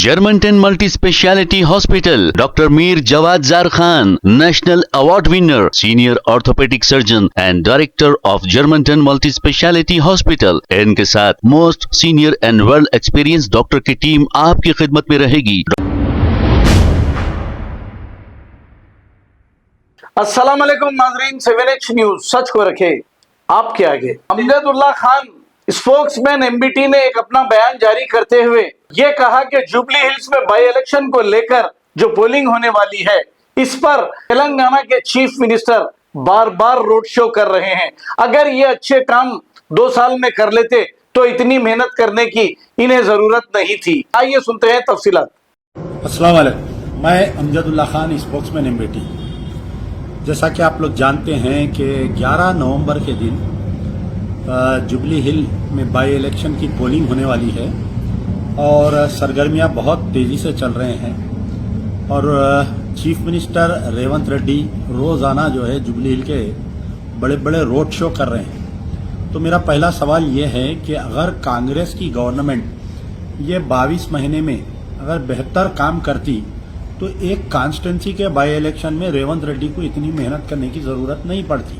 Germantown Multi Speciality Hospital, Dr. Mir Jawad Zar Khan, National Award winner, Senior Orthopedic Surgeon and Director of Germantown Multi Speciality Hospital. इनके साथ most senior and world experience doctor की team आपकी खिदमत में रहेगी। अस्सलाम वालेकुम नाज़रीन, 7H न्यूज सच को रखे आपके आगे। अमजदुल्ला खान स्पोक्समैन एमबीटी ने एक अपना बयान जारी करते हुए ये कहा कि जुबली हिल्स में बाई इलेक्शन को लेकर जो पोलिंग होने वाली है, इस पर तेलंगाना के चीफ मिनिस्टर बार बार रोड शो कर रहे हैं। अगर ये अच्छे काम 2 साल में कर लेते तो इतनी मेहनत करने की इन्हें जरूरत नहीं थी। आइए सुनते हैं तफसीलात। अस्सलाम वालेकुम, मैं अमजदुल्ला खान स्पोक्समैन एमबीटी। जैसा कि आप लोग जानते हैं कि 11 नवंबर के दिन जुबली हिल में बाई इलेक्शन की पोलिंग होने वाली है और सरगर्मियां बहुत तेजी से चल रहे हैं और चीफ मिनिस्टर रेवंत रेड्डी रोजाना जो है जुबली हिल के बड़े बड़े रोड शो कर रहे हैं। तो मेरा पहला सवाल ये है कि अगर कांग्रेस की गवर्नमेंट ये 22 महीने में अगर बेहतर काम करती तो एक कॉन्स्टिट्यूंसी के बाई इलेक्शन में रेवंत रेड्डी को इतनी मेहनत करने की जरूरत नहीं पड़ती।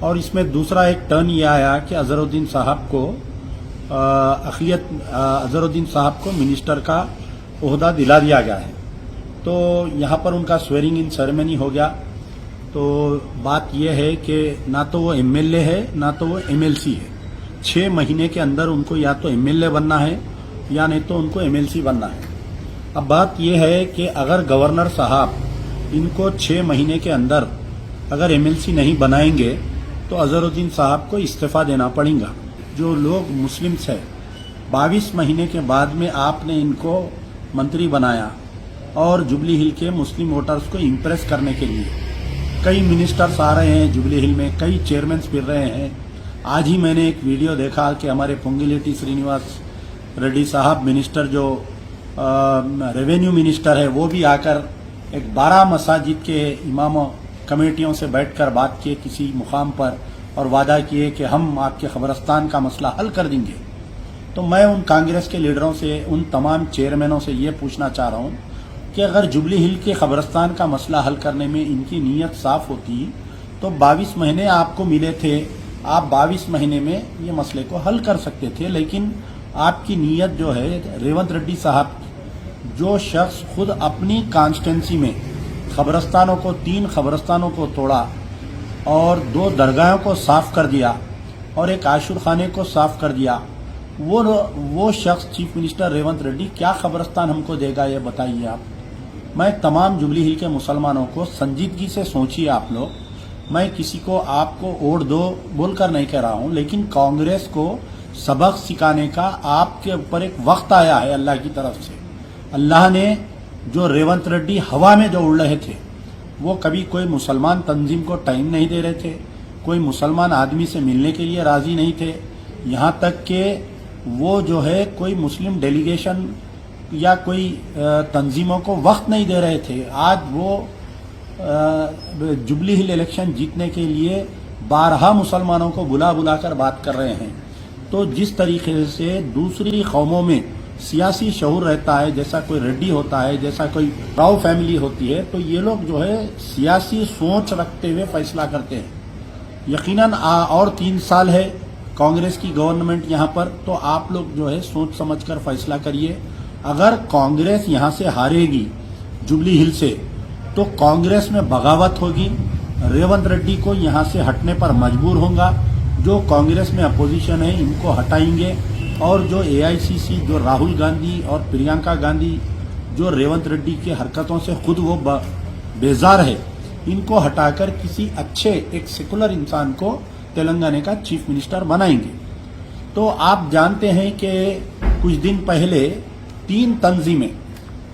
और इसमें दूसरा एक टर्न ये आया कि अजहरुद्दीन साहब को मिनिस्टर का ओहदा दिला दिया गया है। तो यहाँ पर उनका स्वेरिंग इन सेरेमनी हो गया। तो बात यह है कि ना तो वो एमएलए है ना तो वो एमएलसी है। 6 महीने के अंदर उनको या तो एमएलए बनना है या नहीं तो उनको एमएलसी बनना है। अब बात यह है कि अगर गवर्नर साहब इनको 6 महीने के अंदर अगर एमएलसी नहीं बनाएंगे तो अजहरुद्दीन साहब को इस्तीफा देना पड़ेगा। जो लोग मुस्लिम्स हैं, 22 महीने के बाद में आपने इनको मंत्री बनाया और जुबली हिल के मुस्लिम वोटर्स को इम्प्रेस करने के लिए कई मिनिस्टर्स आ रहे हैं जुबली हिल में, कई चेयरमैन फिर रहे हैं। आज ही मैंने एक वीडियो देखा कि हमारे पोंगिलेटी श्रीनिवास रेड्डी साहब मिनिस्टर जो रेवेन्यू मिनिस्टर है वो भी आकर एक 12 मसाजिद के इमामों कमेटियों से बैठकर बात किए किसी मुकाम पर और वादा किए कि हम आपके खबरस्तान का मसला हल कर देंगे। तो मैं उन कांग्रेस के लीडरों से, उन तमाम चेयरमैनों से ये पूछना चाह रहा हूँ कि अगर जुबली हिल के खबरस्तान का मसला हल करने में इनकी नीयत साफ होती तो 22 महीने आपको मिले थे, आप 22 महीने में ये मसले को हल कर सकते थे। लेकिन आपकी नीयत जो है, रेवंत रेड्डी साहब जो शख्स खुद अपनी कॉन्स्टिट्यूंसी में खबरस्तानों को 3 खबरस्तानों को तोड़ा और 2 दरगाहों को साफ कर दिया और एक आशुर खाने को साफ कर दिया, वो शख्स चीफ मिनिस्टर रेवंत रेड्डी क्या खबरस्तान हमको देगा, ये बताइए आप। मैं तमाम जुबली हिल के मुसलमानों को संजीदगी से सोचिए आप लोग। मैं किसी को आपको वोट दो बोलकर नहीं कह रहा हूं, लेकिन कांग्रेस को सबक सिखाने का आपके ऊपर एक वक्त आया है अल्लाह की तरफ से। अल्लाह ने जो रेवंत रेड्डी हवा में जो उड़ रहे थे, वो कभी कोई मुसलमान तंजीम को टाइम नहीं दे रहे थे, कोई मुसलमान आदमी से मिलने के लिए राजी नहीं थे, यहाँ तक कि वो जो है कोई मुस्लिम डेलीगेशन या कोई तंजीमों को वक्त नहीं दे रहे थे। आज वो जुबली हिल इलेक्शन जीतने के लिए 12 मुसलमानों को बुला बुलाकर बात कर रहे हैं। तो जिस तरीके से दूसरी कौमों में सियासी शऊर रहता है, जैसा कोई रेड्डी होता है, जैसा कोई राव फैमिली होती है, तो ये लोग जो है सियासी सोच रखते हुए फैसला करते हैं। यकीनन और 3 साल है कांग्रेस की गवर्नमेंट यहाँ पर, तो आप लोग जो है सोच समझकर फैसला करिए। अगर कांग्रेस यहाँ से हारेगी जुबली हिल से तो कांग्रेस में बगावत होगी, रेवंत रेड्डी को यहाँ से हटने पर मजबूर होगा। जो कांग्रेस में अपोजिशन है इनको हटाएंगे और जो एआईसीसी, जो राहुल गांधी और प्रियंका गांधी जो रेवंत रेड्डी की हरकतों से खुद वो बेजार है, इनको हटाकर किसी अच्छे एक सेकुलर इंसान को तेलंगाना का चीफ मिनिस्टर बनाएंगे। तो आप जानते हैं कि कुछ दिन पहले 3 तंजीमें,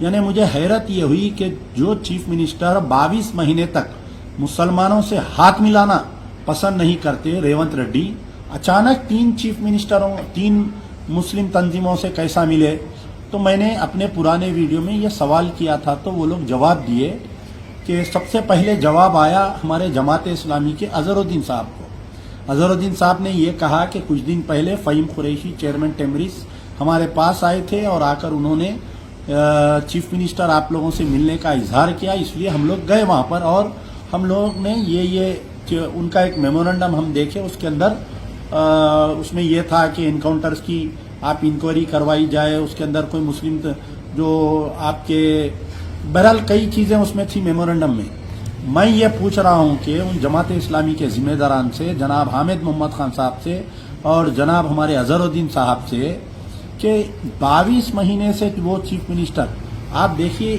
यानी मुझे हैरत ये हुई कि जो चीफ मिनिस्टर 22 महीने तक मुसलमानों से हाथ मिलाना पसंद नहीं करते रेवंत रेड्डी, अचानक 3 चीफ मिनिस्टरों 3 मुस्लिम तंजीमों से कैसा मिले। तो मैंने अपने पुराने वीडियो में ये सवाल किया था, तो वो लोग जवाब दिए कि सबसे पहले जवाब आया हमारे जमात इस्लामी के अजहरुद्दीन साहब को। अजहरुद्दीन साहब ने ये कहा कि कुछ दिन पहले फ़हीम कुरैशी चेयरमैन टेमरिस हमारे पास आए थे और आकर उन्होंने चीफ मिनिस्टर आप लोगों से मिलने का इजहार किया, इसलिए हम लोग गए वहां पर और हम लोग ने ये उनका एक मेमोरेंडम हम देखे, उसके अंदर उसमें ये था कि इनकाउंटर्स की आप इंक्वायरी करवाई जाए, उसके अंदर कोई मुस्लिम जो आपके बहरहाल कई चीजें उसमें थी मेमोरेंडम में। मैं ये पूछ रहा हूं कि उन जमात इस्लामी के जिम्मेदारान से, जनाब हामिद मोहम्मद खान साहब से और जनाब हमारे अजहरुद्दीन साहब से, कि 22 महीने से वो चीफ मिनिस्टर, आप देखिए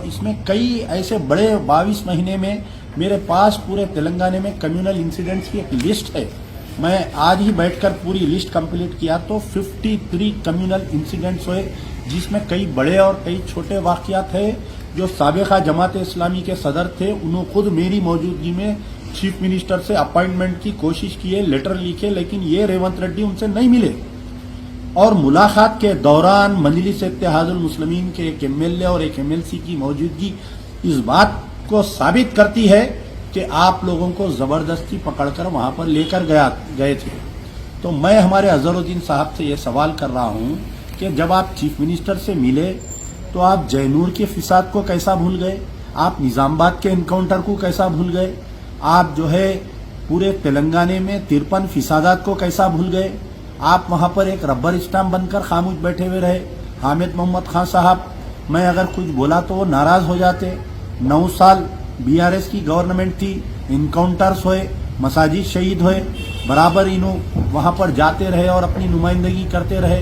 इसमें कई ऐसे बड़े 22 महीने में मेरे पास पूरे तेलंगाना में कम्युनल इंसिडेंट्स की एक लिस्ट है। मैं आज ही बैठकर पूरी लिस्ट कंप्लीट किया तो 53 कम्युनल इंसिडेंट्स हुए, जिसमें कई बड़े और कई छोटे वाकयात है। जो साबिका जमात इस्लामी के सदर थे, उन्होंने खुद मेरी मौजूदगी में चीफ मिनिस्टर से अपॉइंटमेंट की कोशिश की है, लेटर लिखे, लेकिन ये रेवंत रेड्डी उनसे नहीं मिले। और मुलाकात के दौरान मजलिस इत्तेहादुल मुस्लिमीन के एक एमएलए और एक एमएलसी की मौजूदगी इस बात को साबित करती है कि आप लोगों को जबरदस्ती पकड़कर वहां पर लेकर गए थे। तो मैं हमारे अजहरुद्दीन साहब से ये सवाल कर रहा हूं कि जब आप चीफ मिनिस्टर से मिले तो आप जयनूर के फिसाद को कैसा भूल गए, आप निजामाबाद के एनकाउंटर को कैसा भूल गए, आप जो है पूरे तेलंगाना में 53 फिसादात को कैसा भूल गए, आप वहां पर एक रबर स्टाम्प बनकर खामोश बैठे हुए रहे। हामिद मोहम्मद खान साहब, मैं अगर कुछ बोला तो वो नाराज हो जाते। 9 साल बीआरएस की गवर्नमेंट थी, इनकाउंटर्स हुए, मसाजिद शहीद हुए, बराबर इन्हों वहां पर जाते रहे और अपनी नुमाइंदगी करते रहे।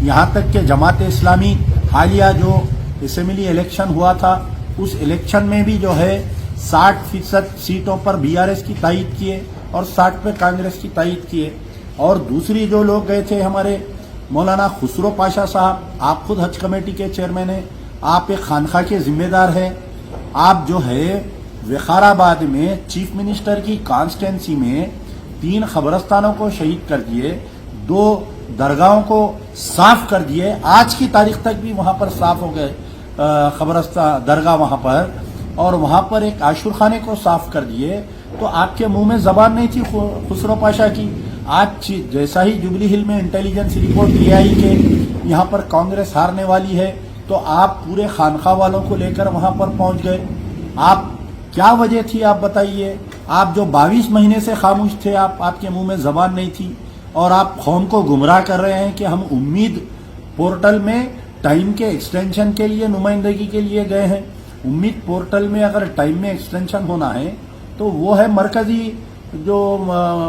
यहाँ तक कि जमात इस्लामी हालिया जो असेंबली इलेक्शन हुआ था, उस इलेक्शन में भी जो है 60% सीटों पर बीआरएस की तायीद किए और 60 पे कांग्रेस की तायीद किए। और दूसरी जो लोग गए थे हमारे मौलाना खुसरो पाशा साहब, आप खुद हज कमेटी के चेयरमैन हैं, आप एक खानखा के जिम्मेदार हैं, आप जो है विकाराबाद में चीफ मिनिस्टर की कॉन्स्टिट्यूंसी में 3 खबरस्तानों को शहीद कर दिए, 2 दरगाहों को साफ कर दिए, आज की तारीख तक भी वहां पर साफ हो गए खबरस्तान दरगाह वहां पर, और वहां पर एक आशुर खाने को साफ कर दिए। तो आपके मुंह में जबान नहीं थी खुसरो पाशा की। आज जैसा ही जुबली हिल में इंटेलिजेंस रिपोर्ट ले आई कि यहाँ पर कांग्रेस हारने वाली है, तो आप पूरे खानखा वालों को लेकर वहां पर पहुंच गए। आप क्या वजह थी, आप बताइए। आप जो 22 महीने से खामोश थे, आपके मुंह में जबान नहीं थी, और आप कौम को गुमराह कर रहे हैं कि हम उम्मीद पोर्टल में टाइम के एक्सटेंशन के लिए नुमाइंदगी के लिए गए हैं। उम्मीद पोर्टल में अगर टाइम में एक्सटेंशन होना है तो वो है मरकजी जो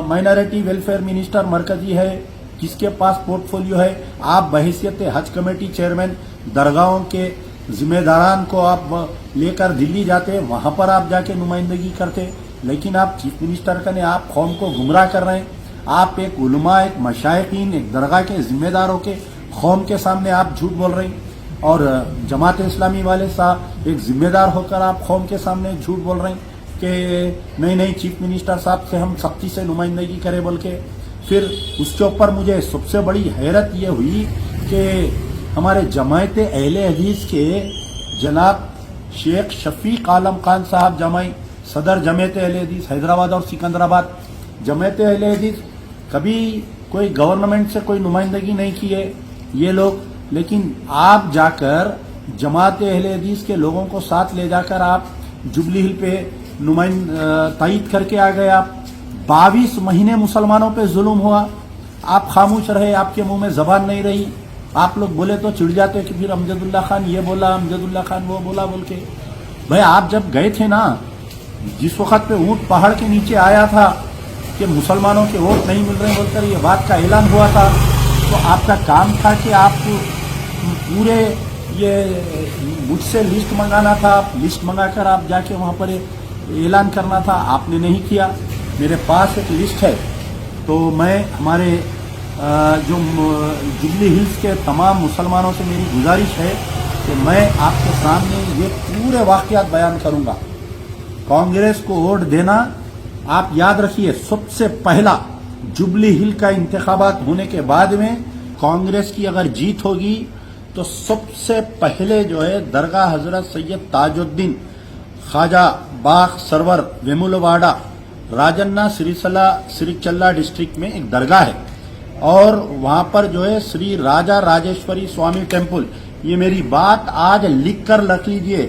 माइनॉरिटी वेलफेयर मिनिस्टर मरकजी है, जिसके पास पोर्टफोलियो है। आप बहैसियत हज कमेटी चेयरमैन दरगाहों के जिम्मेदारान को आप लेकर दिल्ली जाते, वहां पर आप जाके नुमाइंदगी करते, लेकिन आप चीफ मिनिस्टर का ने आप कौम को गुमराह कर रहे हैं। आप एक उलमा, एक मशाइखीन, एक दरगाह के जिम्मेदारों के कौम के सामने आप झूठ बोल रहे हैं, और जमात इस्लामी वाले साहब एक जिम्मेदार होकर आप कौम के सामने झूठ बोल रहे हैं कि नहीं चीफ मिनिस्टर साहब से हम सख्ती से नुमाइंदगी करें बोल के। फिर उसके ऊपर मुझे सबसे बड़ी हैरत ये हुई कि हमारे जमायत अहले हदीस के जनाब शेख शफीक आलम खान साहब, जमाई सदर जमायत अहले हदीस हैदराबाद और सिकंदराबाद, जमायत अहले हदीस कभी कोई गवर्नमेंट से कोई नुमाइंदगी नहीं की है ये लोग, लेकिन आप जाकर जमात अहले हदीस के लोगों को साथ ले जाकर आप जुबली हिल पे तायीद करके आ गए। आप 22 महीने मुसलमानों पे जुल्म हुआ, आप खामोश रहे, आपके मुंह में जबान नहीं रही। आप लोग बोले तो चिढ़ जाते कि फिर अमजदुल्ला खान ये बोला, अमजदुल्ला खान वो बोला बोल के। भाई आप जब गए थे ना, जिस वक्त पे ऊंट पहाड़ के नीचे आया था कि मुसलमानों के वोट नहीं मिल रहे बोलकर ये बात का ऐलान हुआ था, तो आपका काम था कि आप पूरे ये मुझसे लिस्ट मंगाना था, लिस्ट मंगाकर आप जाके वहां पर ऐलान करना था, आपने नहीं किया। मेरे पास एक लिस्ट है, तो मैं हमारे जो जुबली हिल्स के तमाम मुसलमानों से मेरी गुजारिश है कि मैं आपके सामने ये पूरे वाकयात बयान करूंगा। कांग्रेस को वोट देना, आप याद रखिए, सबसे पहला जुबली हिल का इंतखाबात होने के बाद में कांग्रेस की अगर जीत होगी तो सबसे पहले जो है दरगाह हजरत सैयद ताजुद्दीन ख्वाजा बाग सरवर वेमुलवाड़ा राजन्ना सिरिचल्ला डिस्ट्रिक्ट में एक दरगाह है, और वहां पर जो है श्री राजा राजेश्वरी स्वामी टेम्पल, ये मेरी बात आज लिख कर रख लीजिए,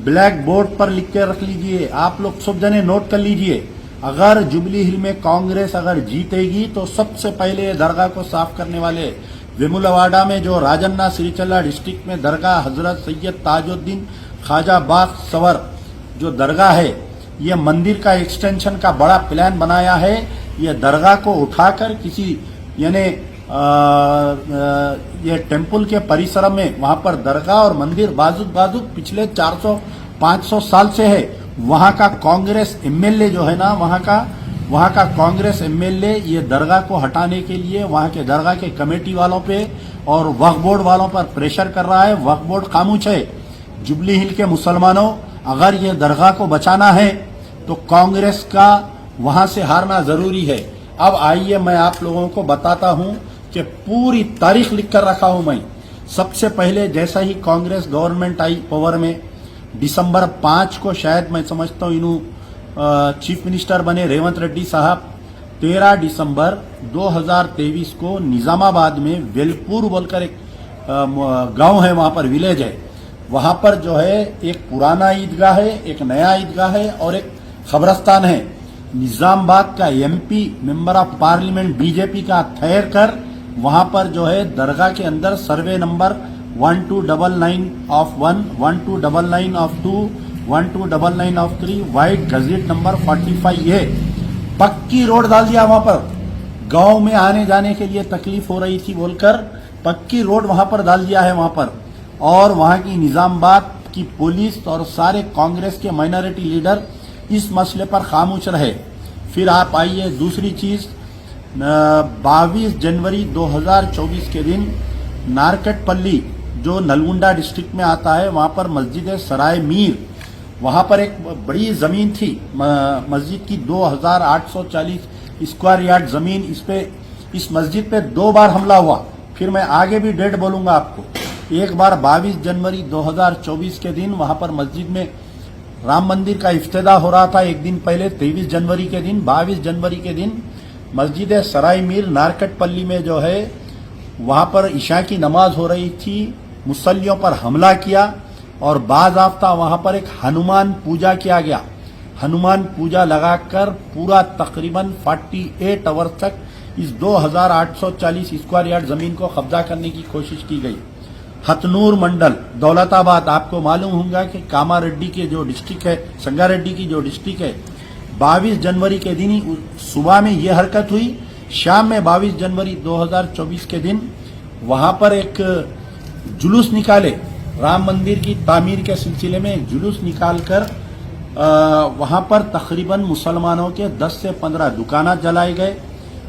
ब्लैक बोर्ड पर लिख के रख लीजिए, आप लोग सब जने नोट कर लीजिए। अगर जुबली हिल में कांग्रेस अगर जीतेगी तो सबसे पहले दरगाह को साफ करने वाले वेमुलवाड़ा में जो राजन्ना श्रीचल्ला डिस्ट्रिक्ट में दरगाह हजरत सैयद ताजुद्दीन ख्वाजा बाग सवर जो दरगाह है, ये मंदिर का एक्सटेंशन का बड़ा प्लान बनाया है। ये दरगाह को उठाकर किसी यानी ये टेम्पल के परिसर में वहां पर दरगाह और मंदिर बाजू बाजू पिछले 400-500 साल से है। वहां का कांग्रेस एमएलए जो है ना, वहां का कांग्रेस एमएलए ये दरगाह को हटाने के लिए वहां के दरगाह के कमेटी वालों पे और वक्फ बोर्ड वालों पर प्रेशर कर रहा है। वक्फ बोर्ड खामोश है। जुबली हिल के मुसलमानों, अगर ये दरगाह को बचाना है तो कांग्रेस का वहां से हारना जरूरी है। अब आइए मैं आप लोगों को बताता हूं कि पूरी तारीख लिखकर रखा हूं मैं। सबसे पहले जैसा ही कांग्रेस गवर्नमेंट आई पावर में, दिसंबर 5 को शायद मैं समझता हूं इन्हों चीफ मिनिस्टर बने रेवंत रेड्डी साहब। 13 दिसंबर 2023 को निजामाबाद में वेलपुर बोलकर एक गांव है, वहां पर विलेज है, वहां पर जो है एक पुराना ईदगाह है, एक नया ईदगाह है और एक खबरस्तान है। निजामाबाद का MP member of parliament BJP का ठहर कर वहां पर जो है दरगाह के अंदर survey number 1299 of 1, 1299 of 2, 1299 of 3, vide gazette number 45A पक्की रोड डाल दिया। वहां पर गांव में आने जाने के लिए तकलीफ हो रही थी बोलकर पक्की रोड वहां पर डाल दिया है वहां पर। और वहां की निजामाबाद की पुलिस और सारे कांग्रेस के माइनॉरिटी लीडर इस मसले पर खामोश रहे। फिर आप आइए दूसरी चीज, 22 जनवरी 2024 के दिन नारकटपल्ली जो नलगुंडा डिस्ट्रिक्ट में आता है, वहां पर मस्जिद सराय मीर, वहां पर एक बड़ी जमीन थी मस्जिद की, 2840 स्क्वायर यार्ड जमीन। इस मस्जिद पे 2 बार हमला हुआ। फिर मैं आगे भी डेट बोलूंगा आपको। एक बार 22 जनवरी 2024 के दिन वहां पर मस्जिद में राम मंदिर का इफ्तिताह हो रहा था। एक दिन पहले 23 जनवरी के दिन, 22 जनवरी के दिन मस्जिद सराय मीर नारकटपल्ली में जो है वहां पर ईशा की नमाज हो रही थी, मुसल्लियों पर हमला किया और बाज़ाफ्ता वहां पर एक हनुमान पूजा किया गया। हनुमान पूजा लगाकर पूरा तकरीबन 48 आवर्स तक इस 2840 स्क्वायर यार्ड जमीन को कब्जा करने की कोशिश की गई। हथनूर मंडल दौलताबाद, आपको मालूम होगा कि कामारेड्डी के जो डिस्ट्रिक्ट है, संगारेड्डी की जो डिस्ट्रिक्ट है, 22 जनवरी के दिन ही सुबह में ये हरकत हुई। शाम में 22 जनवरी 2024 के दिन वहां पर एक जुलूस निकाले, राम मंदिर की तामीर के सिलसिले में एक जुलूस निकालकर वहां पर तकरीबन मुसलमानों के 10 से 15 दुकान जलाए गए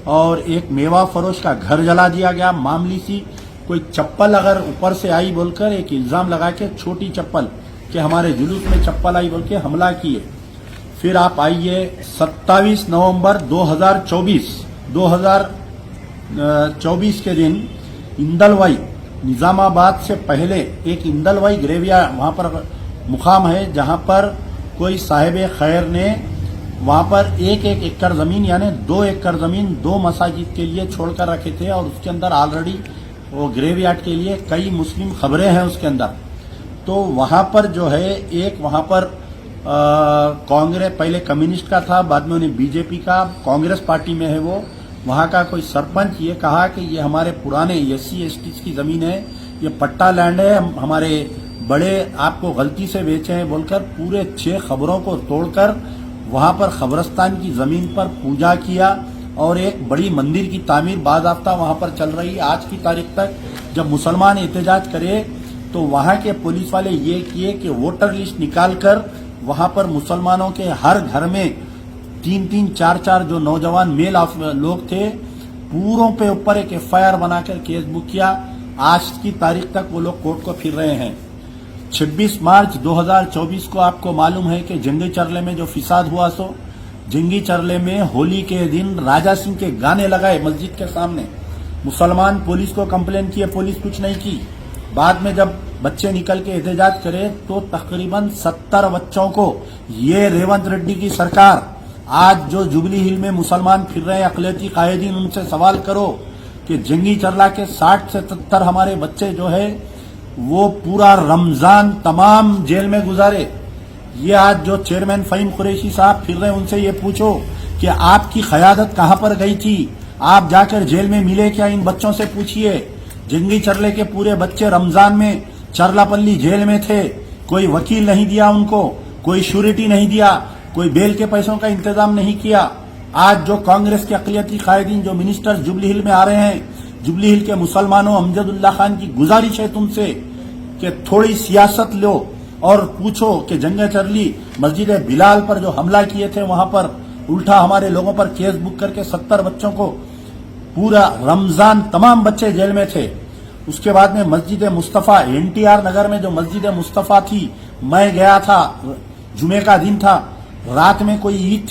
और एक मेवा फरोश का घर जला दिया गया। मामूली सी कोई चप्पल अगर ऊपर से आई बोलकर एक इल्जाम लगा के, छोटी चप्पल कि हमारे जुलूस में चप्पल आई बोल के हमला किए। फिर आप आइए 27 नवंबर 2024 के दिन इंदलवाई, निजामाबाद से पहले एक इंदलवाई ग्रेवियार्ड वहां पर मुकाम है जहां पर कोई साहिब खैर ने वहां पर 1 एकड़ जमीन यानी 2 एकड़ जमीन 2 मसाजिद के लिए छोड़कर रखे थे और उसके अंदर ऑलरेडी वो ग्रेवयार्ड के लिए कई मुस्लिम खबरें हैं उसके अंदर। तो वहां पर जो है एक वहां पर कांग्रेस पहले कम्युनिस्ट का था, बाद में उन्हें बीजेपी का, कांग्रेस पार्टी में है वो। वहां का कोई सरपंच ये कहा कि ये हमारे पुराने SC/ST की जमीन है, ये पट्टा लैंड है, हमारे बड़े आपको गलती से बेचे हैं बोलकर पूरे 6 खबरों को तोड़कर वहां पर खबरस्तान की जमीन पर पूजा किया और एक बड़ी मंदिर की तामीर बाज़ाफ्ता वहां पर चल रही। आज की तारीख तक जब मुसलमान एहतजाज करे तो वहां के पुलिस वाले ये किए कि वोटर लिस्ट निकालकर वहां पर मुसलमानों के हर घर में 3-3, 4-4 जो नौजवान मेल लोग थे, पूरों पे ऊपर एक FIR बनाकर केस बुक किया। आज की तारीख तक वो लोग कोर्ट को फिर रहे हैं। 26 मार्च 2024 को आपको मालूम है कि जंगी चरले में जो फिसाद हुआ, सो जंगी चरले में होली के दिन राजा सिंह के गाने लगाए मस्जिद के सामने। मुसलमान पुलिस को कंप्लेन किए, पुलिस कुछ नहीं की। बाद में जब बच्चे निकल के एहतजाज करे तो तकरीबन 70 बच्चों को ये रेवंत रेड्डी की सरकार, आज जो जुबली हिल में मुसलमान फिर रहे हैं अक़लियती कायदीन, उनसे सवाल करो कि जंगी चरला के 60 से 70 हमारे बच्चे जो है वो पूरा रमजान तमाम जेल में गुजारे। ये आज जो चेयरमैन फहीम कुरैशी साहब फिर रहे हैं, उनसे ये पूछो कि आपकी क़यादत कहां पर गई थी, आप जाकर जेल में मिले क्या? इन बच्चों से पूछिए। जंगी चरले के पूरे बच्चे रमजान में चरलापल्ली जेल में थे, कोई वकील नहीं दिया उनको, कोई श्योरिटी नहीं दिया, कोई बेल के पैसों का इंतजाम नहीं किया। आज जो कांग्रेस के अक़लियती कायदीन जो मिनिस्टर्स जुबली हिल में आ रहे हैं, जुबली हिल के मुसलमानों, अमजदुल्ला खान की गुजारिश है तुमसे कि थोड़ी सियासत लो और पूछो कि जंग चरली मस्जिद बिलाल पर जो हमला किए थे, वहां पर उल्टा हमारे लोगों पर केस बुक करके 70 बच्चों को, पूरा रमजान तमाम बच्चे जेल में थे। उसके बाद में मस्जिद मुस्तफा, NTR नगर में जो मस्जिद मुस्तफा थी, मैं गया था, जुमे का दिन था, रात में कोई ईद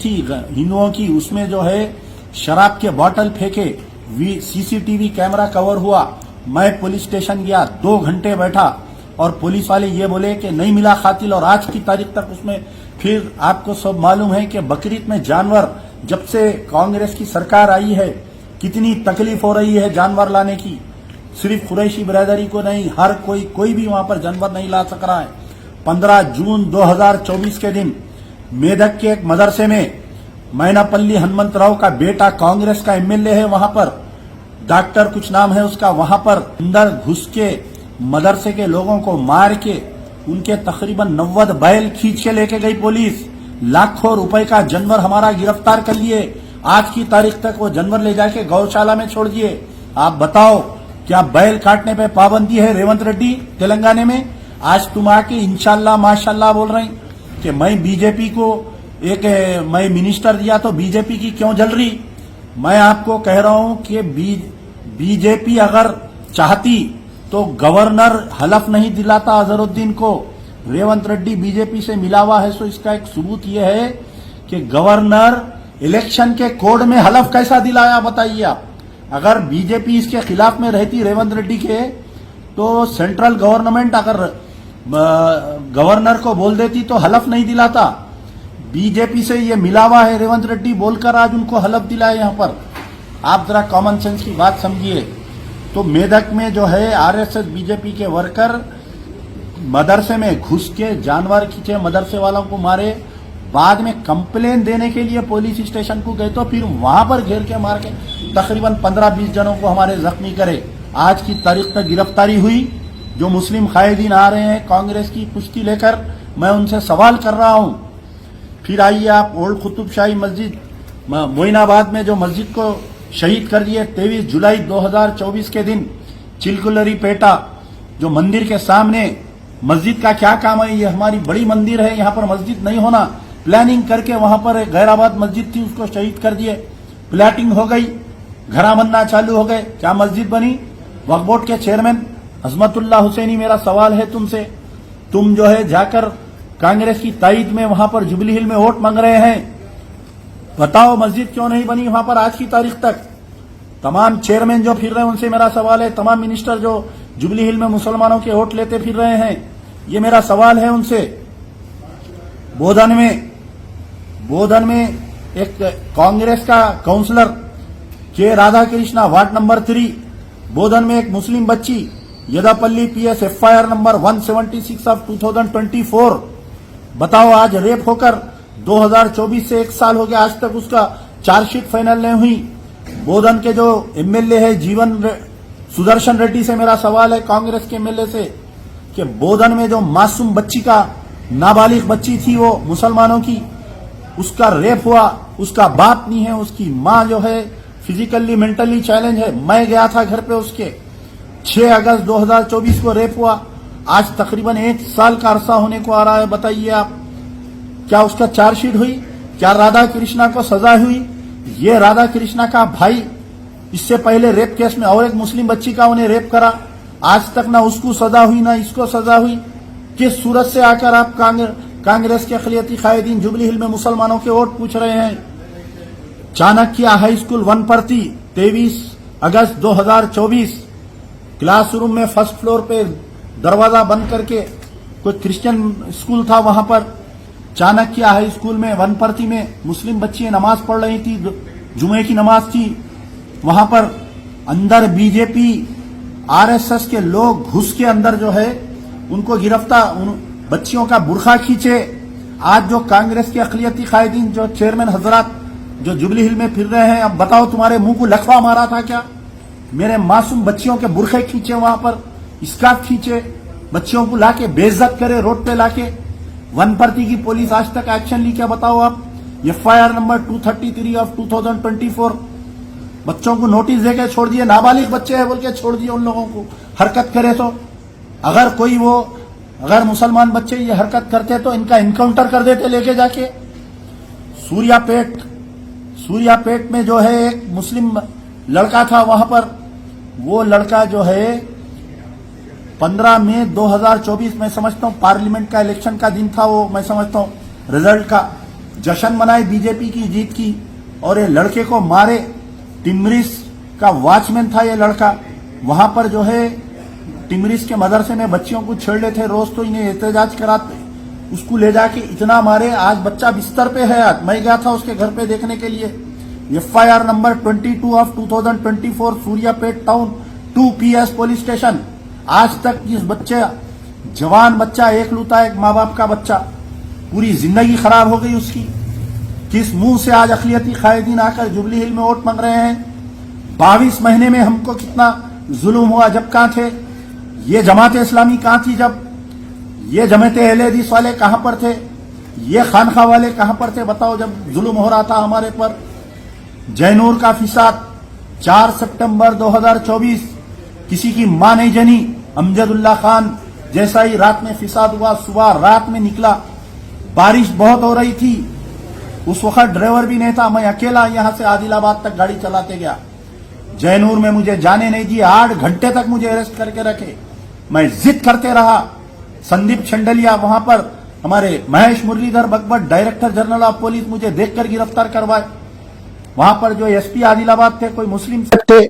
थी हिंदुओं की, उसमें जो है शराब के बोतल फेंके, CCTV कैमरा कवर हुआ। मैं पुलिस स्टेशन गया, 2 घंटे बैठा और पुलिस वाले ये बोले कि नहीं मिला कातिल। और आज की तारीख तक उसमें, फिर आपको सब मालूम है कि बकरीद में जानवर, जब से कांग्रेस की सरकार आई है, कितनी तकलीफ हो रही है जानवर लाने की। सिर्फ कुरैशी बिरादरी को नहीं, हर कोई भी वहां पर जानवर नहीं ला सक रहा है। 15 जून 2024 के दिन मेदक के एक मदरसे में मैनापल्ली हनुमंतराव का बेटा कांग्रेस का MLA है, वहां पर डॉक्टर कुछ नाम है उसका, वहां पर अंदर घुस के मदरसे के लोगों को मार के उनके तकरीबन 90 बैल खींच के लेके गई पुलिस। लाखों रुपए का जानवर हमारा गिरफ्तार कर लिए। आज की तारीख तक वो जानवर ले जाके गौशाला में छोड़ दिए। आप बताओ, क्या बैल काटने पे पाबंदी है रेवंत रेड्डी तेलंगाना में? आज तुम आके इंशाल्लाह माशाल्लाह बोल रहे हैं कि मैं बीजेपी को मैं मिनिस्टर दिया तो बीजेपी की क्यों जल रही? मैं आपको कह रहा हूं कि बीजेपी अगर चाहती तो गवर्नर हलफ नहीं दिलाता अजहरुद्दीन को। रेवंत रेड्डी बीजेपी से मिला हुआ है, तो इसका एक सबूत यह है कि गवर्नर इलेक्शन के कोड में हलफ कैसा दिलाया, बताइए आप। अगर बीजेपी इसके खिलाफ में रहती रेवंत रेड्डी के, तो सेंट्रल गवर्नमेंट अगर गवर्नर को बोल देती तो हलफ नहीं दिलाता। बीजेपी से ये मिला हुआ है रेवंत रेड्डी बोलकर आज उनको हलफ दिलाए। यहां पर आप जरा कॉमन सेंस की बात समझिए। तो मेदक में जो है RSS बीजेपी के वर्कर मदरसे में घुस के जानवर खींचे, मदरसे वालों को मारे, बाद में कंप्लेन देने के लिए पुलिस स्टेशन को गए तो फिर वहां पर घेर के मार के तकरीबन 15-20 जनों को हमारे जख्मी करे। आज की तारीख तक गिरफ्तारी हुई। जो मुस्लिम कायदीन आ रहे हैं कांग्रेस की पुश्ती लेकर, मैं उनसे सवाल कर रहा हूं। फिर आइए आप ओल्ड कुतुब शाही मस्जिद मोइनाबाद में जो मस्जिद को शहीद कर दिए 23 जुलाई 2024 के दिन, चिलकुलरी पेटा जो मंदिर के सामने, मस्जिद का क्या काम है? ये हमारी बड़ी मंदिर है, यहाँ पर मस्जिद नहीं होना, प्लानिंग करके वहां पर एक गैराबाद मस्जिद थी उसको शहीद कर दिए। प्लाटिंग हो गई, घरा बनना चालू हो गए, क्या मस्जिद बनी? वक्फ बोर्ड के चेयरमैन अजमतुल्लाह हुसैनी, मेरा सवाल है तुमसे, तुम जो है जाकर कांग्रेस की ताईद में वहां पर जुबली हिल में वोट मांग रहे हैं, बताओ मस्जिद क्यों नहीं बनी वहां पर आज की तारीख तक? तमाम चेयरमैन जो फिर रहे हैं उनसे मेरा सवाल है, तमाम मिनिस्टर जो जुबली हिल में मुसलमानों के वोट लेते फिर रहे हैं, ये मेरा सवाल है उनसे। बोधन में एक कांग्रेस का काउंसलर के राधा कृष्णा, वार्ड नंबर 3, बोधन में एक मुस्लिम बच्ची यदापल्ली PS FIR नंबर 176 ऑफ 2024, बताओ आज रेप होकर 2024 से 1 साल हो गया, आज तक उसका चार्जशीट फाइनल नहीं हुई। बोधन के जो MLA है जीवन सुदर्शन रेड्डी से मेरा सवाल है, कांग्रेस के MLA से, कि बोधन में जो मासूम बच्ची का, नाबालिग बच्ची थी वो मुसलमानों की, उसका रेप हुआ, उसका बाप नहीं है, उसकी मां जो है फिजिकली मेंटली चैलेंज है। मैं गया था घर पे उसके, 6 अगस्त 2024 को रेप हुआ, आज तकरीबन 1 साल का अरसा होने को आ रहा है। बताइए आप, क्या उसका चार्जशीट हुई? क्या राधा कृष्णा को सजा हुई? ये राधा कृष्णा का भाई इससे पहले रेप केस में और एक मुस्लिम बच्ची का उन्हें रेप करा, आज तक ना उसको सजा हुई ना इसको सजा हुई। किस सूरत से आकर आप कांग्रेस के अक़लियती कायदीन जुबली हिल में मुसलमानों के वोट पूछ रहे हैं? चाणक्य हाई स्कूल वनपर्ती 23 अगस्त 2024, क्लासरूम में फर्स्ट फ्लोर पे दरवाजा बंद करके, कोई क्रिश्चियन स्कूल था वहां पर, चाणक्य हाई स्कूल में वनपर्ती में मुस्लिम बच्चियां नमाज पढ़ रही थी, जुमे की नमाज थी, वहां पर अंदर बीजेपी आरएसएस के लोग घुस के अंदर जो है उनको गिरफ्तार, उन बच्चियों का बुरखा खींचे। आज जो कांग्रेस के अक़लियती कायदीन, जो चेयरमैन हजरात जो जुबली हिल में फिर रहे हैं, अब बताओ तुम्हारे मुंह को लखवा मारा था क्या? मेरे मासूम बच्चियों के बुरखे खींचे, वहां पर स्कार्फ खींचे, बच्चियों को लाके बेइज्जत करे रोड पे लाके। वनपर्ती की पुलिस आज तक एक्शन ली क्या? बताओ आप। FIR नंबर 233 ऑफ 2024, बच्चों को नोटिस देके छोड़ दिए, नाबालिग बच्चे हैं बोल के छोड़ दिए उन लोगों को। हरकत करे तो अगर मुसलमान बच्चे ये हरकत करते तो इनका इनकाउंटर कर देते लेके जाके। सूर्यापेट में जो है एक मुस्लिम लड़का था, वहां पर वो लड़का जो है 15 मई 2024, मैं समझता हूं पार्लियामेंट का इलेक्शन का दिन था वो, मैं समझता हूं रिजल्ट का जश्न मनाए बीजेपी की जीत की, और ये लड़के को मारे। टिमरिस का वॉचमैन था ये लड़का, वहां पर जो है टिमरिस के मदरसे में बच्चियों को छेड़ लेते रोज, तो इन्हें एहतजाज कराते, उसको ले जाके इतना मारे। आज बच्चा बिस्तर पे है, आज मैं गया था उसके घर पे देखने के लिए। FIR number 22 of 2024 Suryapet town 2 PS police station. आज तक इस बच्चे, जवान बच्चा, एकलौता एक माँ बाप का बच्चा, पूरी जिंदगी खराब हो गई उसकी। किस मुंह से आज अक़लियती कायदीन आकर जुबली हिल में वोट मांग रहे हैं? 22 महीने में हमको कितना जुल्म हुआ। जब कहां थे ये जमात इस्लामी? कहां थी जब? ये जमात अहले हदीस वाले कहां पर थे? ये खानखा वाले कहां पर थे? बताओ जब जुल्म हो रहा था हमारे पर। जैनूर का फिसाद 4 सितंबर 2024, किसी की मां नहीं जनी। अमजदुल्ला खान जैसा ही रात में फिसाद हुआ, सुबह रात में निकला, बारिश बहुत हो रही थी, उस वक्त ड्राइवर भी नहीं था, मैं अकेला यहां से आदिलाबाद तक गाड़ी चलाते गया। जैनूर में मुझे जाने नहीं दिए, 8 घंटे तक मुझे अरेस्ट करके रखे। मैं जिद करते रहा। संदीप चंडलिया, वहां पर हमारे महेश मुरलीधर भगवत डायरेक्टर जनरल ऑफ पुलिस, मुझे देखकर गिरफ्तार करवाए। वहां पर जो SP आदिलाबाद थे, कोई मुस्लिम थे।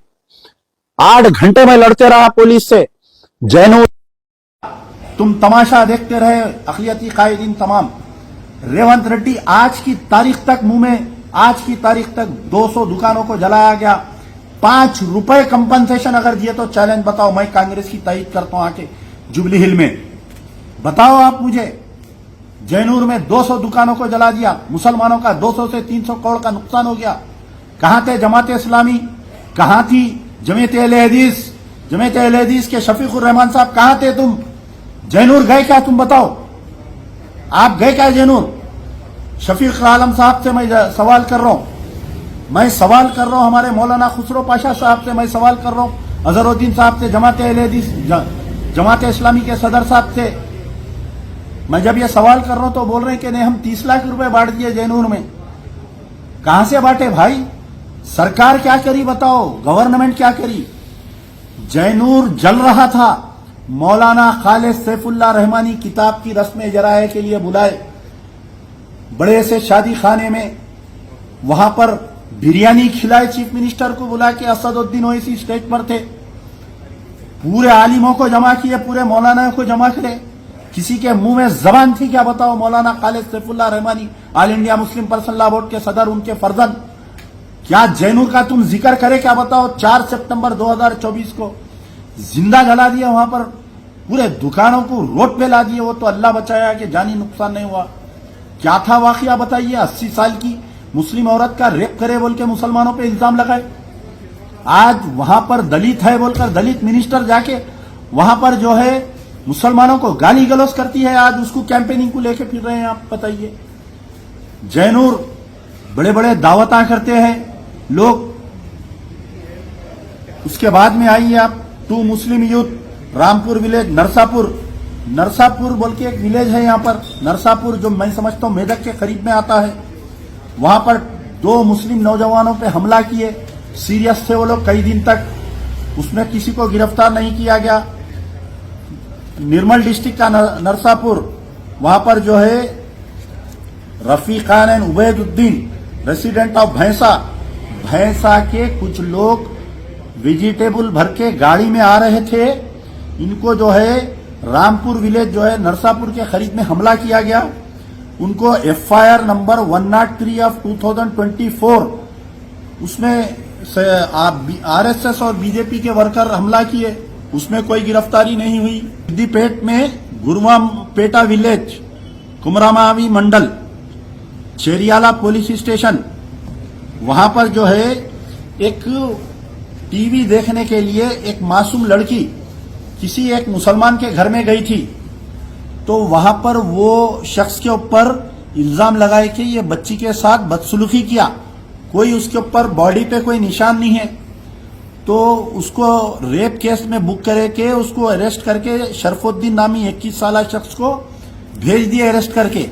8 घंटे में लड़ते रहा पुलिस से। जैनूर तुम तमाशा देखते रहे, अक़लियती कायदीन तमाम। रेवंत रेड्डी आज की तारीख तक 200 दुकानों को जलाया गया। 5 रुपए कंपनसेशन अगर दिए तो चैलेंज बताओ, मैं कांग्रेस की तायीद करता हूं आके जुबली हिल में। बताओ आप मुझे, जैनूर में 200 दुकानों को जला दिया, मुसलमानों का 200 से 300 करोड़ का नुकसान हो गया। कहां थे जमात इस्लामी? कहां थी जमात अहले हदीस? जमात अहले हदीस के शफीकुर रहमान साहब कहां थे तुम? जैनूर गए क्या तुम? बताओ, आप गए क्या जैनूर? शफीक आलम साहब से मैं सवाल कर रहा हूं, हमारे मौलाना खुसरो पाशा साहब से मैं सवाल कर रहा हूं, अजहरुद्दीन साहब से, जमात अहले हदीस जमात इस्लामी के सदर साहब से। मैं जब ये सवाल कर रहा हूं तो बोल रहे हैं कि नहीं, हम 30 लाख रुपए बांट दिए जैनूर में। कहां से बांटे भाई? सरकार क्या करी बताओ? गवर्नमेंट क्या करी? जैनूर जल रहा था। मौलाना खालिद सैफुल्लाह रहमानी किताब की रस्म जराए के लिए बुलाए बड़े से शादी खाने में, वहां पर बिरयानी खिलाए चीफ मिनिस्टर को बुला के। असदुद्दीन ओवैसी स्टेज पर थे, पूरे आलिमों को जमा किए, पूरे मौलाना को जमा करे। किसी के मुंह में जबान थी क्या बताओ? मौलाना Khalid Saifullah Rahmani, all India Muslim personal law board के सदर, उनके फर्जंद, क्या जैनूर का तुम जिक्र करे क्या बताओ? 4 सितंबर 2024 को जिंदा जला दिया, वहां पर पूरे दुकानों को रोड पे ला दिए। वो तो अल्लाह बचाया कि जानी नुकसान नहीं हुआ। क्या था वाकया बताइए? 80 साल की मुस्लिम औरत का रेप करे बोल के मुसलमानों पे इल्जाम लगाए। आज वहां पर दलित है बोलकर दलित मिनिस्टर जाके वहां पर जो है मुसलमानों को गाली गलौज करती है। आज उसको कैंपेनिंग को लेके फिर रहे हैं आप, बताइए। जैनूर बड़े बड़े दावता करते हैं लोग। उसके बाद में आइए आप 2 मुस्लिम यूथ, रामपुर विलेज, नरसापुर बोल के एक विलेज है यहाँ पर, नरसापुर, जो मैं समझता हूं मेदक के करीब में आता है। वहां पर 2 मुस्लिम नौजवानों पे हमला किए, सीरियस थे वो लोग कई दिन तक, उसमें किसी को गिरफ्तार नहीं किया गया। निर्मल डिस्ट्रिक्ट का नरसापुर, वहां पर जो है Rafi Khan and Ubaiduddin, resident of Bhainsa के कुछ लोग वेजिटेबल भर के गाड़ी में आ रहे थे। इनको जो है रामपुर विलेज जो है नरसापुर के करीब में हमला किया गया। उनको FIR नंबर 103 ऑफ 2024, उसमें RSS और बीजेपी के वर्कर हमला किए। उसमें कोई गिरफ्तारी नहीं हुई। सिद्दीपेट में गुरुवामपेटा विलेज, कुमरामावी मंडल, चेरियाला पुलिस स्टेशन, वहां पर जो है एक टीवी देखने के लिए एक मासूम लड़की किसी एक मुसलमान के घर में गई थी। तो वहां पर वो शख्स के ऊपर इल्जाम लगाए कि ये बच्ची के साथ बदसलूकी किया। कोई उसके ऊपर बॉडी पे कोई निशान नहीं है, तो उसको रेप केस में बुक करके उसको अरेस्ट करके शरफुद्दीन नामी 21 साल शख्स को भेज दिए अरेस्ट करके।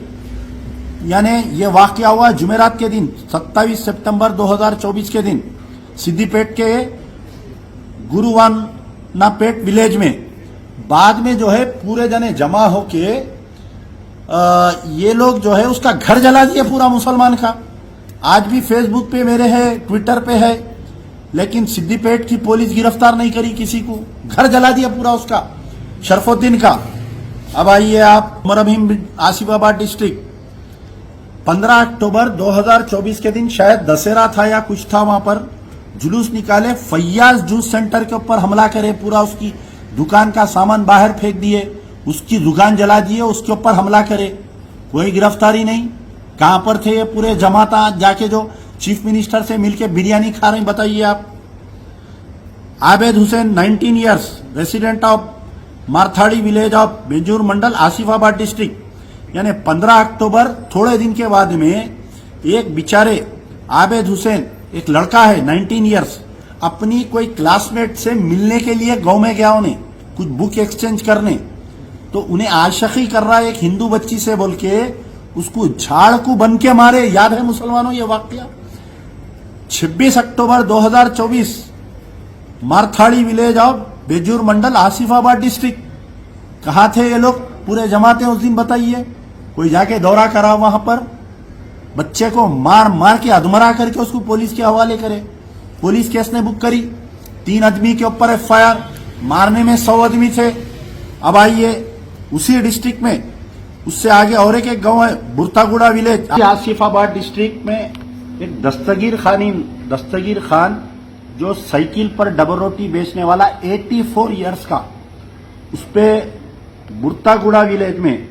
यानी ये वाकया हुआ जुमेरात के दिन 27 सितंबर 2024 के दिन सिद्दीपेट के गुरुवानापेट विलेज में। बाद में जो है पूरे जने जमा होके ये लोग जो है उसका घर जला दिए पूरा मुसलमान का। आज भी फेसबुक पे मेरे है, ट्विटर पे है, लेकिन सिद्दीपेट की पुलिस गिरफ्तार नहीं करी किसी को। घर जला दिया पूरा उसका, शरफुद्दीन का। अब आइए आप मरहम आसिफाबाद डिस्ट्रिक्ट 15 अक्टूबर 2024 के दिन शायद दशहरा था या कुछ था, वहां पर जुलूस निकाले, फैयाज जूस सेंटर के ऊपर हमला करे, पूरा उसकी दुकान का सामान बाहर फेंक दिए, उसकी दुकान जला दिए, उसके ऊपर हमला करे। कोई गिरफ्तारी नहीं। कहां पर थे ये पूरे जमाता जाके जो चीफ मिनिस्टर से मिलके बिरयानी खा रहे हैं, बताइए आप। Abed Hussain 19 years, resident of Marthadi village of Benjur mandal, Asifabad district. यानी 15 अक्टूबर थोड़े दिन के बाद में एक बेचारे आबेद हुसैन, एक लड़का है 19 इयर्स, अपनी कोई क्लासमेट से मिलने के लिए गांव में गया, उन्हें कुछ बुक एक्सचेंज करने, तो उन्हें आशिकी कर रहा है एक हिंदू बच्ची से बोल के, उसको झाड़ को बन के मारे। याद है मुसलमानों ये वाकया? 26 October 2024 Marthadi village of Bejur mandal, Asifabad district. कहां थे ये लोग पूरे जमाते उस दिन, बताइए? कोई जाके दौरा करा वहां पर, बच्चे को मार मार के अधमरा करके उसको पुलिस के हवाले करे। पुलिस केस ने बुक करी, 3 आदमी के ऊपर एफआईआर, मारने में 100 आदमी थे। अब आइए उसी डिस्ट्रिक्ट में, उससे आगे और एक गांव है बुरतागुड़ा विलेज, आसिफाबाद डिस्ट्रिक्ट में। एक दस्तगीर खान जो साइकिल पर डबल रोटी बेचने वाला 84 इयर्स का, उस पे बुरतागुड़ा विलेज में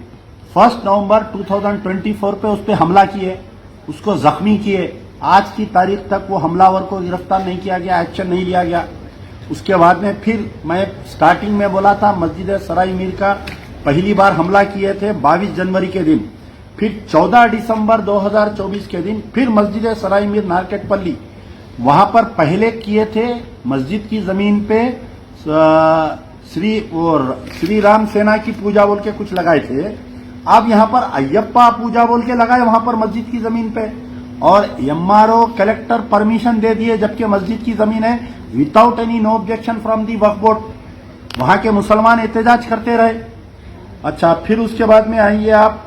1 नवंबर 2024 पे उस पे हमला किए, उसको जख्मी किए। आज की तारीख तक वो हमलावर को गिरफ्तार नहीं किया गया, एक्शन नहीं लिया गया। उसके बाद में फिर मैं स्टार्टिंग में बोला था, मस्जिद सराय मीर का पहली बार हमला किए थे 22 जनवरी के दिन, फिर 14 दिसंबर 2024 के दिन फिर मस्जिद सराय मीर नारकेटपल्ली, वहां पर पहले किए थे मस्जिद की जमीन पे श्री राम सेना की पूजा बोल के कुछ लगाए थे। अब यहां पर अयप्पा पूजा बोल के लगाए वहां पर मस्जिद की जमीन पे, और एमआरओ कलेक्टर परमिशन दे दिए, जबकि मस्जिद की जमीन है, without any no objection from the Waqf board. वहां के मुसलमान एहतजाज करते रहे। अच्छा, फिर उसके बाद में आइए आप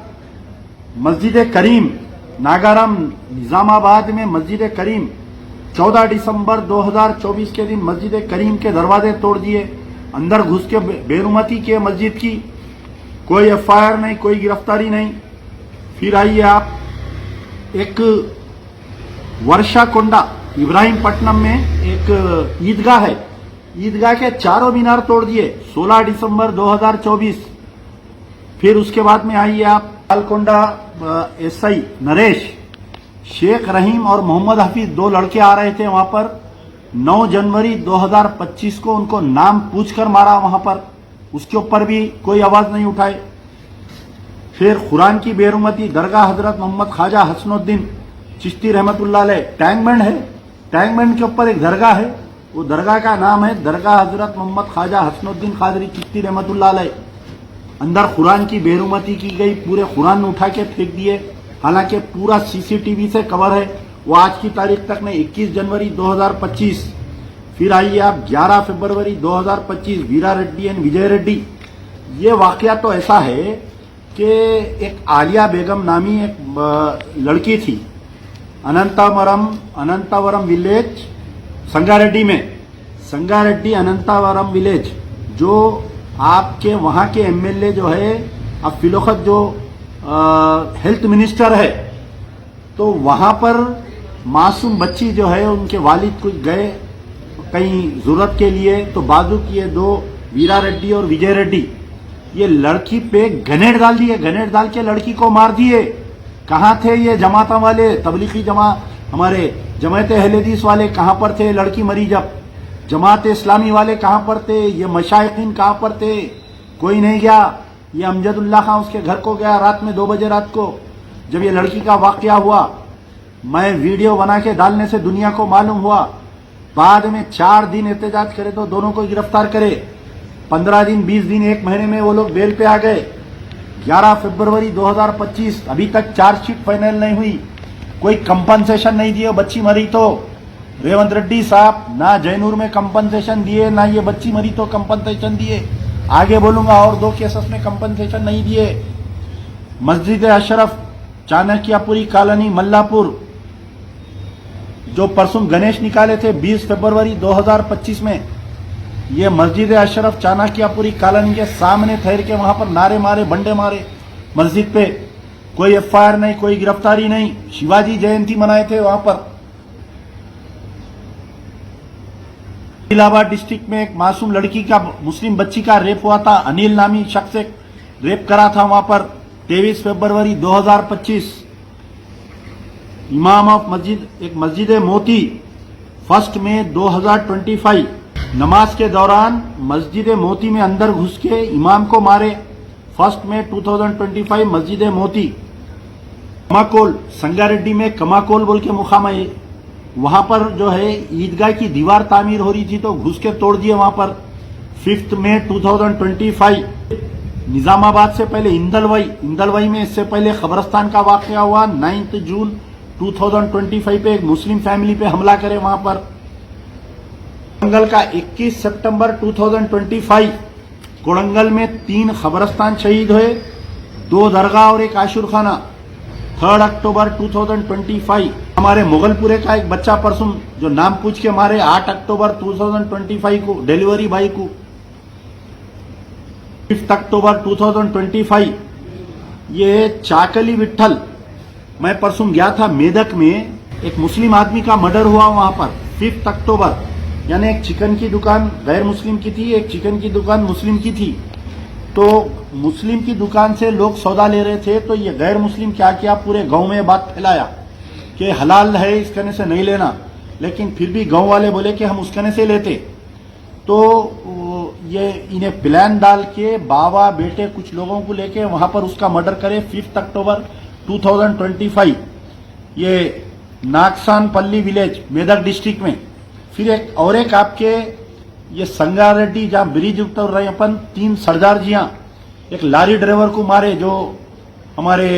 मस्जिद करीम नागाराम निजामाबाद में, मस्जिद करीम 14 दिसंबर 2024 के दिन मस्जिद करीम के दरवाजे तोड़ दिए, अंदर घुस के बेरुमती किए मस्जिद की। कोई एफआईआर नहीं, कोई गिरफ्तारी नहीं। फिर आइए आप एक वर्षाकोंडा इब्राहिमपट्टनम में एक ईदगाह है, ईदगाह के चारों मीनार तोड़ दिए 16 दिसंबर 2024। फिर उसके बाद में आइए आप पालकोंडा एसआई नरेश, शेख रहीम और मोहम्मद हफीज, 2 लड़के आ रहे थे वहां पर। 9 जनवरी 2025 को उनको नाम पूछकर मारा वहां पर, उसके ऊपर भी कोई आवाज नहीं उठाए। फिर कुरान की बेरुमती दरगाह हजरत मोहम्मद ख्वाजा हसनुद्दीन चिश्ती रहमतुल्लाह अलैह, टैंकबैंड है, टैंकबैंड के ऊपर एक दरगाह है, वो दरगाह का नाम है दरगाह हजरत मोहम्मद ख्वाजा हसनुद्दीन कादरी चिश्ती रहमतुल्लाह अलैह। अंदर कुरान की बेरुमती की गई, पूरे कुरान उठा के फेंक दिए, हालांकि पूरा सीसीटीवी से कवर है। वो आज की तारीख तक में 21 जनवरी 2025। फिर आइए आप 11 फरवरी 2025 वीरा रेड्डी एंड विजय रेड्डी। ये वाकया तो ऐसा है कि एक आलिया बेगम नामी एक लड़की थी, अनंतावरम विलेज संगारेड्डी में, संगारेड्डी अनंतावरम विलेज, जो आपके वहां के एमएलए जो है अब फिलौखत जो हेल्थ मिनिस्टर है, तो वहां पर मासूम बच्ची जो है उनके वालिद कुछ गए कहीं जरूरत के लिए, तो बाजू की ये 2 वीरा रेड्डी और विजय रेड्डी, ये लड़की पे ग्रेनेड डाल दिए, ग्रेनेड डाल के लड़की को मार दिए। कहाँ थे ये जमाता वाले, तबलीगी हमारे जमात अहले-हदीस वाले कहाँ पर थे? लड़की मरी जब जमात इस्लामी वाले कहाँ पर थे? ये मशाइखीन कहाँ पर थे? कोई नहीं गया। ये अमजदुल्लाह खान उसके घर को गया रात में 2 बजे रात को, जब ये लड़की का वाकया हुआ। मैं वीडियो बना के डालने से दुनिया को मालूम हुआ। बाद में 4 दिन एहतजाज करे तो दोनों को गिरफ्तार करे। 15 दिन, 20 दिन, 1 महीने में वो लोग बेल पे आ गए। 11 फरवरी 2025 अभी तक चार्जशीट फाइनल नहीं हुई, कोई कंपनसेशन नहीं दिए। बच्ची मरी तो रेवंत रेड्डी साहब ना जयनूर में कंपनसेशन दिए, ना ये बच्ची मरी तो कंपनसेशन दिए। आगे बोलूंगा और 2 केसेस में कंपनसेशन नहीं दिए। मस्जिद अशरफ चाणक्यपुरी कॉलोनी मल्लापुर, जो परसों गणेश निकाले थे 20 फरवरी 2025 में, ये मस्जिद अशरफ चाणक्यपुरी कॉलोनी के सामने ठहर के वहां पर नारे मारे, बंडे मारे मस्जिद पे। कोई एफआईआर नहीं, कोई गिरफ्तारी नहीं। शिवाजी जयंती मनाए थे वहां पर। इलाहाबाद डिस्ट्रिक्ट में एक मासूम लड़की का, मुस्लिम बच्ची का रेप हुआ था। अनिल नामी शख्स से रेप करा था वहां पर 23 फरवरी 2025। इमाम ऑफ मस्जिद, एक मस्जिद मोती 1 मई 2025 नमाज के दौरान मस्जिद मोती में अंदर घुस के इमाम को मारे। 1 मई 2025 मस्जिद मोती। कमाकोल, संगारेड्डी में कमाकोल बोल के मुकाम है, वहां पर जो है ईदगाह की दीवार तामीर हो रही थी तो घुस के तोड़ दिए वहां पर। 5 मई 2025 निजामाबाद से पहले इंदलवई में इससे पहले कब्रस्तान का वाकया हुआ। 9 जून 2025 पे एक मुस्लिम फैमिली पे हमला करे वहां पर। कोड़ंगल का 21 सितंबर 2025 कोड़ंगल में 3 कब्रस्तान शहीद हुए, 2 दरगाह और एक आशुरखाना। 3 अक्टूबर 2025 हमारे मुगलपुरे का एक बच्चा परसों जो नाम पूछ के मारे 8 अक्टूबर 2025 को डिलीवरी बॉय को। 5 अक्टूबर 2025 ये चाकली विट्ठल, मैं परसों गया था मेदक में, एक मुस्लिम आदमी का मर्डर हुआ वहां पर 5 अक्टूबर। यानी एक चिकन की दुकान गैर मुस्लिम की थी, एक चिकन की दुकान मुस्लिम की थी। तो मुस्लिम की दुकान से लोग सौदा ले रहे थे तो ये गैर मुस्लिम क्या किया, पूरे गांव में बात फैलाया कि हलाल है, इस कहने से नहीं लेना। लेकिन फिर भी गांव वाले बोले कि हम उस कहने से लेते। तो ये इन्हें प्लान डाल के बाबा बेटे कुछ लोगों को लेके वहां पर उसका मर्डर करे 5 अक्टूबर 2025 ये नागसान पल्ली विलेज मेदक डिस्ट्रिक्ट में। फिर एक आपके ये संगारेड्डी जहां ब्रिज उतर रहे अपन 3 सरदारजियां एक लारी ड्राइवर को मारे जो हमारे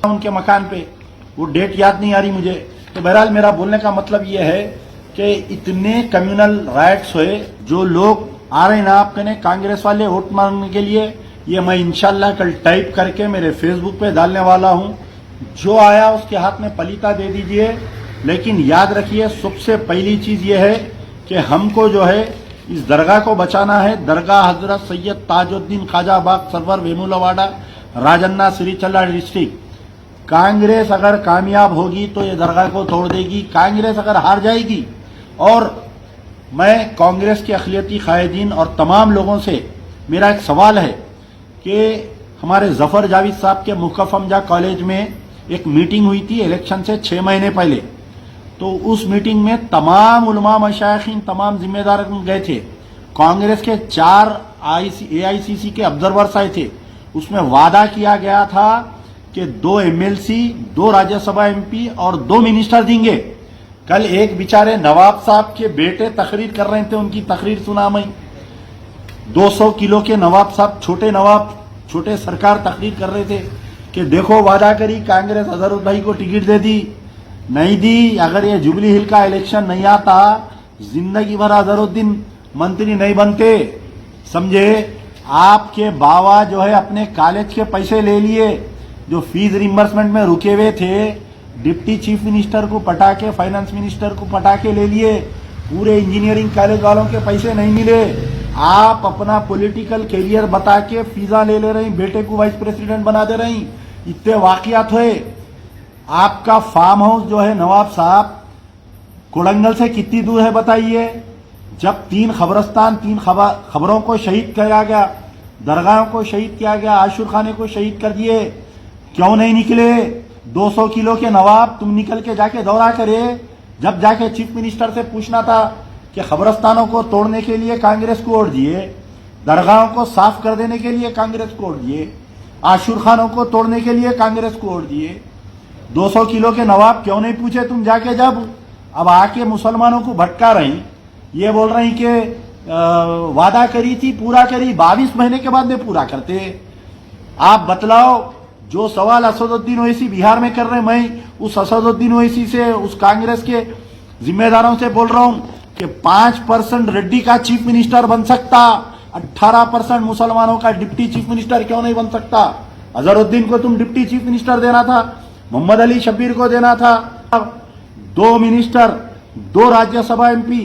उनके मकान पे, वो डेट याद नहीं आ रही मुझे। तो बहरहाल मेरा बोलने का मतलब ये है कि इतने कम्युनल राइट्स हुए, जो लोग आ रहे हैं ना आप कहने कांग्रेस वाले वोट मांगने के लिए, ये मैं इंशाल्लाह कल टाइप करके मेरे फेसबुक पे डालने वाला हूं। जो आया उसके हाथ में पलीता दे दीजिए, लेकिन याद रखिए सबसे पहली चीज ये है कि हमको जो है इस दरगाह को बचाना है। दरगाह हजरत सैयद ताजुद्दीन ख्वाजा बाग सरवर वेमुलवाड़ा राजन्ना श्रीचल्ला डिस्ट्रिक्ट। कांग्रेस अगर कामयाब होगी तो ये दरगाह को तोड़ देगी, कांग्रेस अगर हार जाएगी। और मैं कांग्रेस के अखिलती कायदीन और तमाम लोगों से मेरा एक सवाल है कि हमारे जफर जावेद साहब के मुकफ हमजा कॉलेज में एक मीटिंग हुई थी इलेक्शन से 6 महीने पहले। तो उस मीटिंग में तमाम उलमा मशाइखीन, तमाम जिम्मेदार गए थे। कांग्रेस के 4 AICC के ऑब्जर्वर्स आए थे। उसमें वादा किया गया था कि 2 MLC, 2 राज्यसभा MP और 2 मिनिस्टर देंगे। कल एक बेचारे नवाब साहब के बेटे तकरीर कर रहे थे, उनकी तकरीर सुना मैं। 200 किलो के नवाब साहब, छोटे सरकार तकरीर कर रहे थे कि देखो वादा करी कांग्रेस अजहरुद्दीन भाई को टिकट दे दी, नहीं दी। अगर ये जुबली हिल का इलेक्शन नहीं आता, जिंदगी भर अजहरुद्दीन मंत्री नहीं बनते, समझे। आपके बाबा जो है अपने कॉलेज के पैसे ले लिए, जो फीस रिम्बर्समेंट में रुके हुए थे, डिप्टी चीफ मिनिस्टर को पटा के, फाइनेंस मिनिस्टर को पटा के ले लिए। पूरे इंजीनियरिंग कॉलेज वालों के पैसे नहीं मिले। आप अपना पॉलिटिकल कैरियर बता के फीसा ले रही, बेटे को वाइस प्रेसिडेंट बना दे रही। इतने वाकयात हुए। आपका फार्म हाउस जो है नवाब साहब कोड़ंगल से कितनी दूर है बताइए? जब 3 खबरस्तान 3 खबरों को शहीद किया गया, दरगाहों को शहीद किया गया, आशुर खाने को शहीद कर दिए, क्यों नहीं निकले? 200 किलो के नवाब तुम निकल के जाके दौरा करे। जब जाके चीफ मिनिस्टर से पूछना था कि खबरस्तानों को तोड़ने के लिए कांग्रेस को वोट दिए, दरगाहों को साफ कर देने के लिए कांग्रेस को वोट दिए, आशुर खानों को तोड़ने के लिए कांग्रेस को वोट दिए, 200 किलो के नवाब क्यों नहीं पूछे तुम जाके? जब अब आके मुसलमानों को भटका रही, ये बोल रही कि वादा करी थी पूरा करी, 22 महीने के बाद में पूरा करते। आप बतलाओ, जो सवाल असदुद्दीन ओवैसी बिहार में कर रहे हैं, मैं उस असदुद्दीन ओवैसी से, उस कांग्रेस के जिम्मेदारों से बोल रहा हूं कि 5% रेड्डी का चीफ मिनिस्टर बन सकता, 18% मुसलमानों का डिप्टी चीफ मिनिस्टर क्यों नहीं बन सकता? अजहरुद्दीन को तुम डिप्टी चीफ मिनिस्टर देना था, मोहम्मद अली शब्बीर को देना था। 2 मिनिस्टर, 2 राज्यसभा एमपी,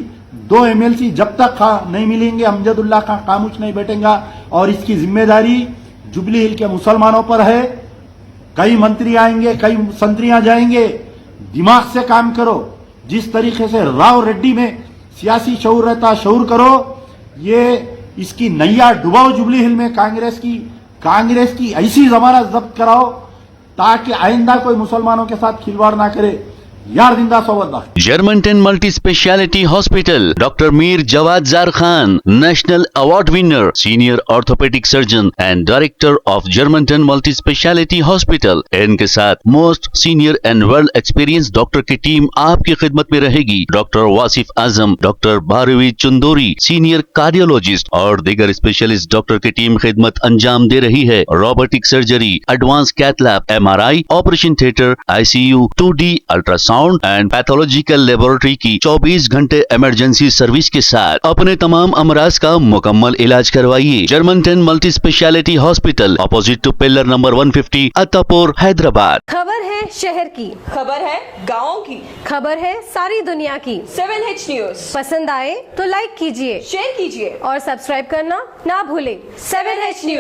2 एमएलसी जब तक नहीं मिलेंगे, अमजदुल्ला खान खामोश नहीं बैठेगा। और इसकी जिम्मेदारी जुबली हिल के मुसलमानों पर है। कई मंत्री आएंगे, कई संतरियां जाएंगे, दिमाग से काम करो। जिस तरीके से राव रेड्डी में सियासी शऊर रहता, शऊर करो। ये इसकी नैया डुबाओ जुबली हिल में कांग्रेस की ऐसी जमानत जब्त कराओ ताकि आइंदा कोई मुसलमानों के साथ खिलवाड़ ना करे। यार जिंदा सोबत Germanton multi speciality hospital, doctor Mir Jawad Jar Khan, national award winner, senior orthopaedic surgeon and director of Germanton multi speciality hospital. इनके साथ most senior and well experience doctor की टीम आपकी खिदमत में रहेगी। Doctor Wasif Azam, doctor Bharvi Chandori, senior cardiologist और दीगर स्पेशलिस्ट डॉक्टर की टीम खिदमत अंजाम दे रही है। Robotic surgery, advance cath lab, MRI, operation theatre, ICU, 2D ultrasound and pathological laboratory की 24 घंटे इमरजेंसी सर्विस के साथ अपने तमाम अमराज का मुकम्मल इलाज करवाइए। Germanton multi speciality hospital, opposite to pillar number 150, Attapur, Hyderabad. खबर है शहर की, खबर है गाँव की, खबर है सारी दुनिया की। 7H न्यूज पसंद आए तो लाइक कीजिए, शेयर कीजिए और सब्सक्राइब करना ना भूले। 7H news.